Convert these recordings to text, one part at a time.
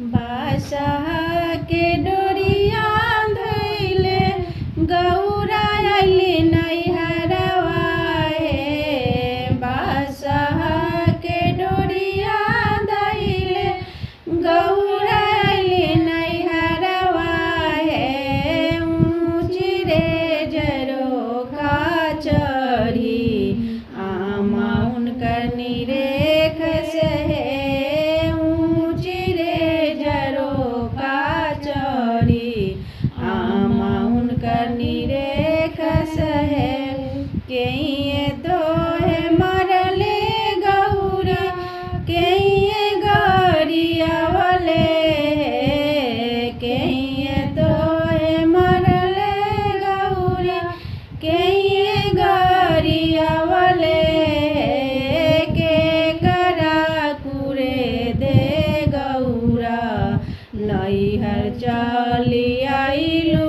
बादशाह के डोरिया धइले गौरा आइले नैहरवा हे। बादशाह के डोरिया धइले गौरा आइले नैहरवा हे। ऊँची रे झरोखा चढ़ी आमा उनकर निरेख से हे। केहिए तो है मरले गौरा केहिए गरियावले केहिए तो है मरले गौरा केहिए गरियावले के करा कुरे दे गौरा नैहर चली आइलू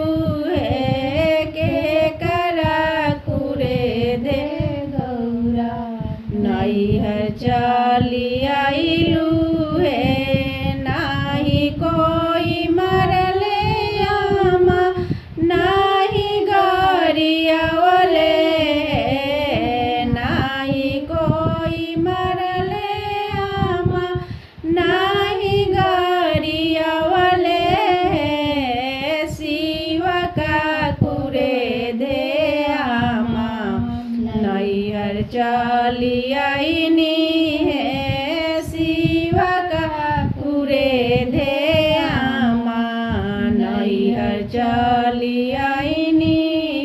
नैहर चली आइलू हे। नाही कोई मरले आमा नाही गरियावले नाही कोई मरले आमा नाही गरियावले शिव का कुरे दे आमा नैहर चली आईनी है। शिव का कुरे दे आमा नैहर चली आईनी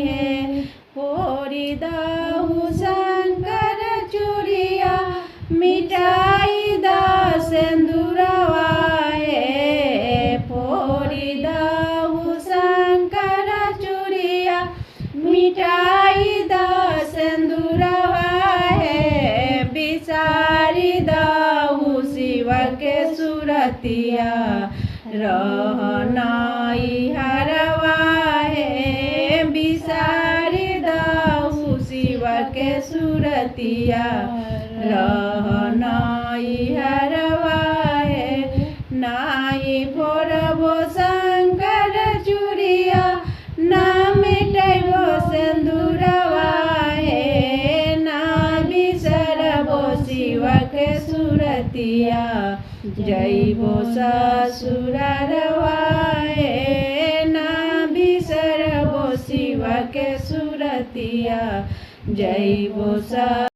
है। फोड़ी दहु शंकर चूड़िया मिटाई द सिंदूरवा हे। फोड़ी दहु शंकर चूड़िया मिटाई द सिंदूरवा बिसारी दहु शिव के सुरतिया रहनाई हरवा हे। बिसारी दहु शिव के सुरतिया रहनाई हरवा हे। नाई फोड़बो शंकर चूड़िया ना मिटैबो सिंदूरवा हे। ना बिसरबो शिव के सुरतिया जइबो ससुरारवा हे। ना बिसरबो शिव के सुरतिया जइबो